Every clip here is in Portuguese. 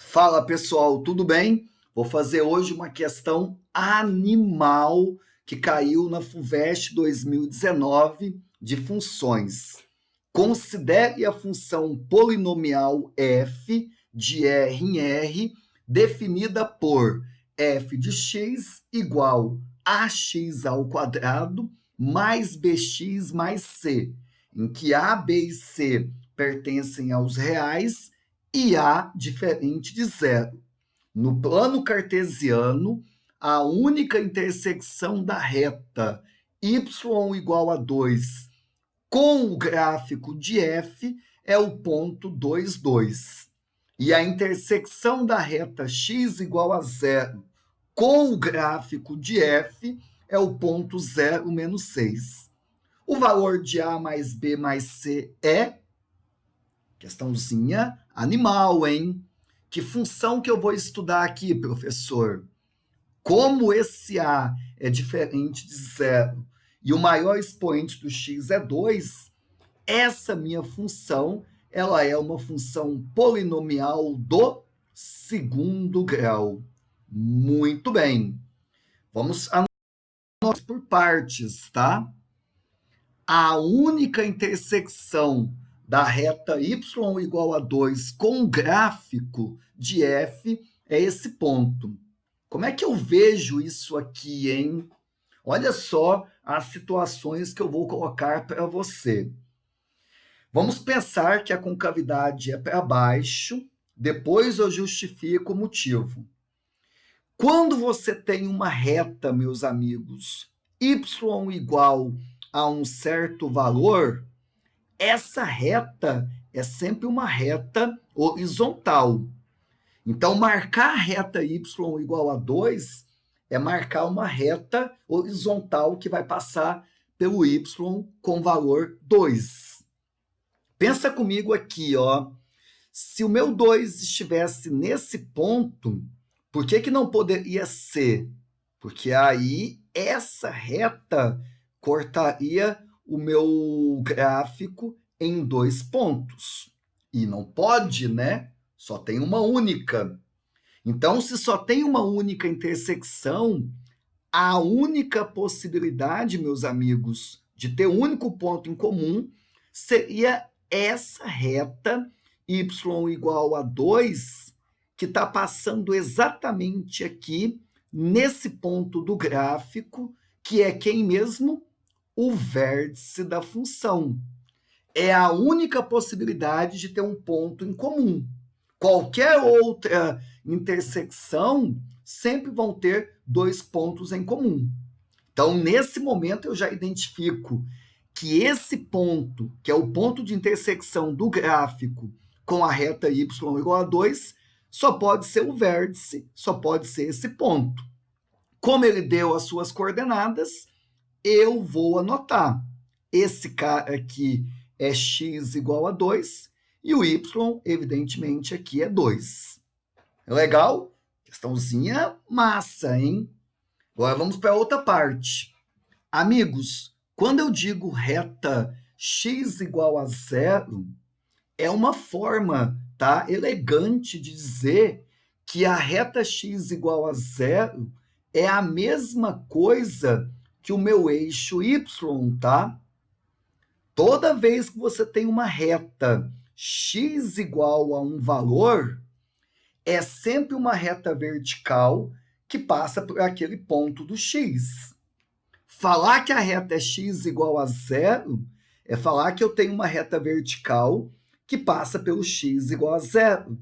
Fala pessoal, tudo bem? Vou fazer hoje uma questão animal que caiu na FUVEST 2019 de funções. Considere a função polinomial f de R em R definida por f de x igual ax ao quadrado mais bx mais c, em que a, b e c pertencem aos reais e A diferente de zero. No plano cartesiano, a única intersecção da reta y igual a 2 com o gráfico de f é o ponto 2, 2. E a intersecção da reta x igual a zero com o gráfico de f é o ponto 0, menos 6. O valor de A mais B mais C é... Questãozinha animal, hein? Que função que eu vou estudar aqui, professor? Como esse A é diferente de zero e o maior expoente do x é 2, essa minha função, ela é uma função polinomial do segundo grau. Muito bem. Vamos anotar por partes, tá? A única intersecção da reta y igual a 2 com o gráfico de f é esse ponto. Como é que eu vejo isso aqui, hein? Olha só as situações que eu vou colocar para você. Vamos pensar que a concavidade é para baixo, depois eu justifico o motivo. Quando você tem uma reta, meus amigos, y igual a um certo valor, essa reta é sempre uma reta horizontal. Então, marcar a reta y igual a 2 é marcar uma reta horizontal que vai passar pelo y com valor 2. Pensa comigo aqui, ó. Se o meu 2 estivesse nesse ponto, por que não poderia ser? Porque aí essa reta cortaria o meu gráfico em 2 pontos. E não pode, né? Só tem uma única. Então, se só tem uma única intersecção, a única possibilidade, meus amigos, de ter um único ponto em comum seria essa reta y igual a 2, que está passando exatamente aqui nesse ponto do gráfico, que é quem mesmo? O vértice da função. É a única possibilidade de ter um ponto em comum. Qualquer outra intersecção sempre vão ter 2 pontos em comum. Então, nesse momento, eu já identifico que esse ponto, que é o ponto de intersecção do gráfico com a reta y igual a 2, só pode ser o vértice, só pode ser esse ponto. Como ele deu as suas coordenadas, eu vou anotar. Esse cara aqui é x igual a 2 e o y, evidentemente, aqui é 2. Legal? Questãozinha massa, hein? Agora vamos para outra parte. Amigos, quando eu digo reta x igual a 0, é uma forma, tá, elegante de dizer que a reta x igual a 0 é a mesma coisa que o meu eixo y, tá? Toda vez que você tem uma reta x igual a um valor, é sempre uma reta vertical que passa por aquele ponto do x. Falar que a reta é x igual a 0 é falar que eu tenho uma reta vertical que passa pelo x igual a 0.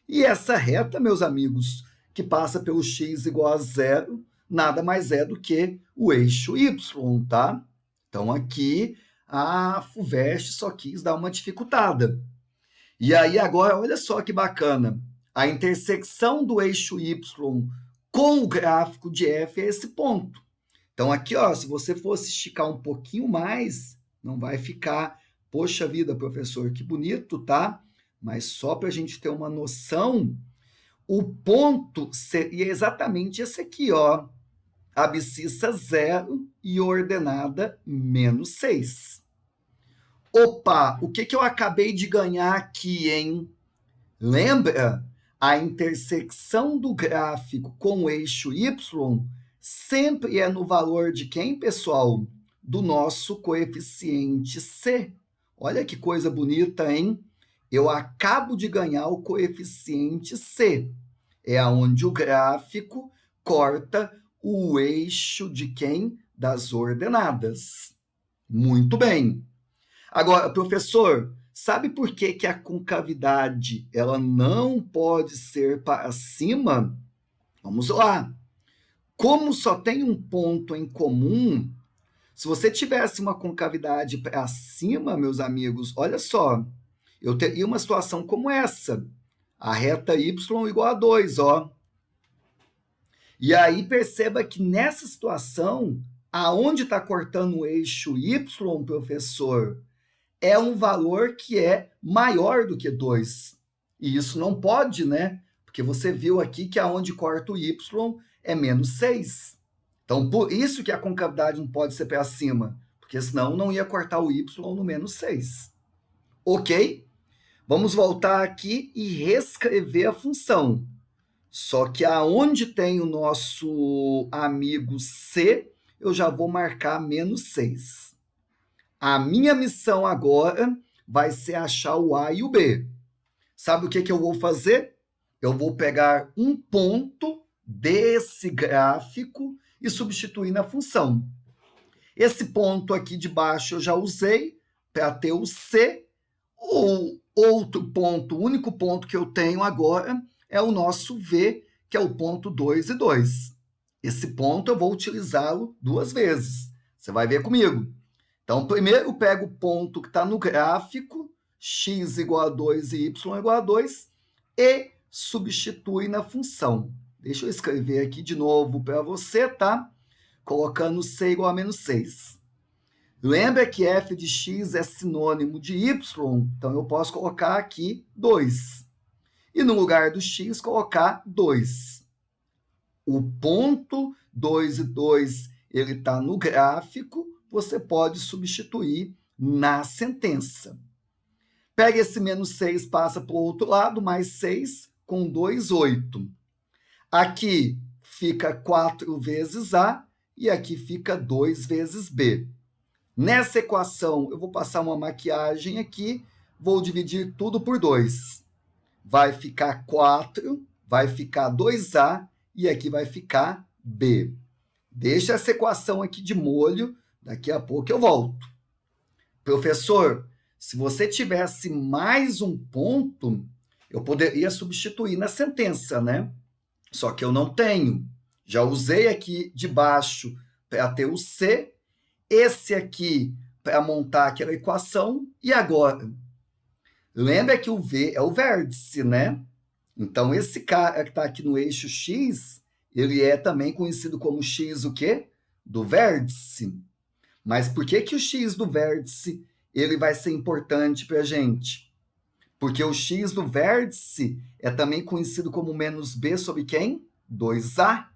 E essa reta, meus amigos, que passa pelo x igual a 0, nada mais é do que o eixo y, tá? Então, aqui, a FUVEST só quis dar uma dificultada. E aí, agora, olha só que bacana. A intersecção do eixo y com o gráfico de f é esse ponto. Então, aqui, ó, se você fosse esticar um pouquinho mais, não vai ficar, poxa vida, professor, que bonito, tá? Mas só para a gente ter uma noção, o ponto seria exatamente esse aqui, ó. Abscissa 0 e ordenada menos 6. Opa, o que eu acabei de ganhar aqui, hein? Lembra? A intersecção do gráfico com o eixo y sempre é no valor de quem, pessoal? Do nosso coeficiente c. Olha que coisa bonita, hein? Eu acabo de ganhar o coeficiente c. É onde o gráfico corta o eixo de quem? Das ordenadas. Muito bem. Agora, professor, sabe por que, que a concavidade ela não pode ser para cima? Vamos lá. Como só tem um ponto em comum, se você tivesse uma concavidade para cima, meus amigos, olha só, eu teria uma situação como essa. A reta y igual a 2, ó. E aí perceba que nessa situação, aonde está cortando o eixo y, professor, é um valor que é maior do que 2. E isso não pode, né? Porque você viu aqui que aonde corta o y é menos 6. Então, por isso que a concavidade não pode ser para cima, porque senão não ia cortar o y no menos 6. Ok? Vamos voltar aqui e reescrever a função. Só que aonde tem o nosso amigo c, eu já vou marcar menos 6. A minha missão agora vai ser achar o a e o b. Sabe o que eu vou fazer? Eu vou pegar um ponto desse gráfico e substituir na função. Esse ponto aqui de baixo eu já usei para ter o c. O outro ponto, o único ponto que eu tenho agora é o nosso v, que é o ponto 2 e 2. Esse ponto eu vou utilizá-lo 2 vezes. Você vai ver comigo. Então, primeiro eu pego o ponto que está no gráfico, x igual a 2 e y igual a 2, e substitui na função. Deixa eu escrever aqui de novo para você, tá? Colocando c igual a menos 6. Lembra que f de x é sinônimo de y, então eu posso colocar aqui 2. E no lugar do x, colocar 2. O ponto 2 e 2, ele está no gráfico, você pode substituir na sentença. Pega esse menos 6, passa para o outro lado, mais 6, com 2, 8. Aqui fica 4 vezes a, e aqui fica 2 vezes b. Nessa equação, eu vou passar uma maquiagem aqui, vou dividir tudo por 2. Vai ficar 4, vai ficar 2a, e aqui vai ficar b. Deixa essa equação aqui de molho, daqui a pouco eu volto. Professor, se você tivesse mais um ponto, eu poderia substituir na sentença, né? Só que eu não tenho. Já usei aqui de baixo para ter o c, esse aqui para montar aquela equação, e agora? Lembra que o v é o vértice, né? Então, esse cara que está aqui no eixo x, ele é também conhecido como x o quê? Do vértice. Mas por que o x do vértice ele vai ser importante para a gente? Porque o x do vértice é também conhecido como menos b sobre quem? 2a.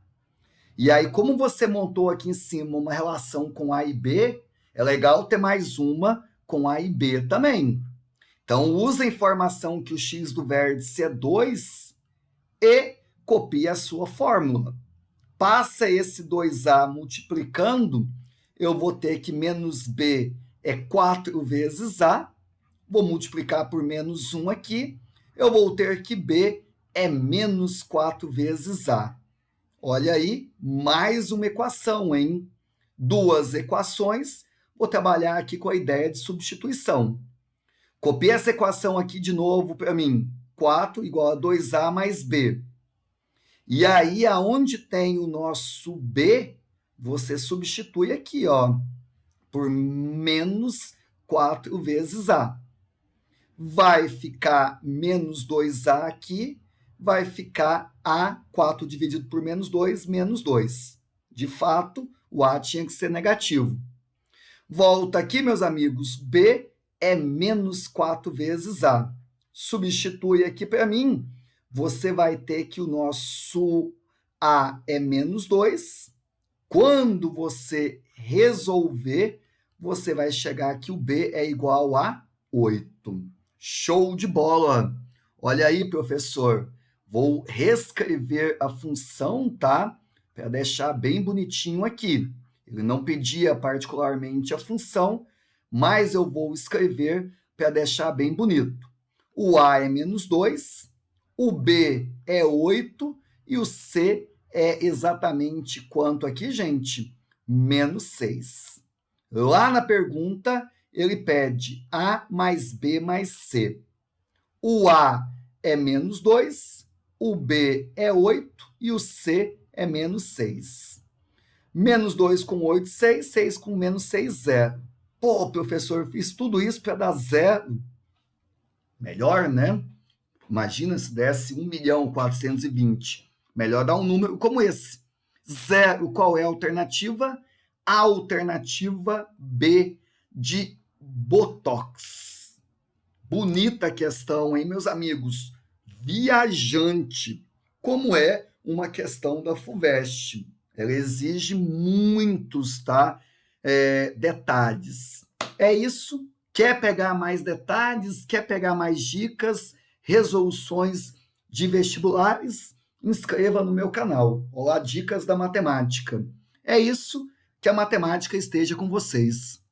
E aí, como você montou aqui em cima uma relação com a e b, é legal ter mais uma com a e b também. Então, usa a informação que o x do vértice é 2 e copia a sua fórmula. Passa esse 2a multiplicando, eu vou ter que menos b é 4 vezes a, vou multiplicar por menos 1 aqui, eu vou ter que b é menos 4 vezes a. Olha aí, mais uma equação, hein? 2 equações, vou trabalhar aqui com a ideia de substituição. Copia essa equação aqui de novo para mim. 4 igual a 2a mais b. E aí, aonde tem o nosso b, você substitui aqui, ó, por menos 4 vezes a. Vai ficar menos 2a aqui, vai ficar a, 4 dividido por menos 2, menos 2. De fato, o a tinha que ser negativo. Volta aqui, meus amigos, b é menos 4 vezes a. Substitui aqui para mim, você vai ter que o nosso a é menos 2. Quando você resolver, você vai chegar que o b é igual a 8. Show de bola! Olha aí, professor. Vou reescrever a função, tá? Para deixar bem bonitinho aqui. Ele não pedia particularmente a função, mas eu vou escrever para deixar bem bonito. O A é menos 2, o B é 8 e o C é exatamente quanto aqui, gente? Menos 6. Lá na pergunta, ele pede A mais B mais C. O A é menos 2, o B é 8 e o C é menos 6. Menos 2 com 8, 6, 6 com menos 6, 0. Pô, professor, fiz tudo isso para dar zero. Melhor, né? Imagina se desse 1.420.000. Melhor dar um número como esse. Zero, qual é a alternativa? A alternativa B de Botox. Bonita questão, hein, meus amigos? Viajante, como é uma questão da FUVEST. Ela exige muitos, tá? Detalhes. É isso. Quer pegar mais detalhes? Quer pegar mais dicas? Resoluções de vestibulares? Inscreva no meu canal. Olá, Dicas da Matemática. É isso. Que a matemática esteja com vocês.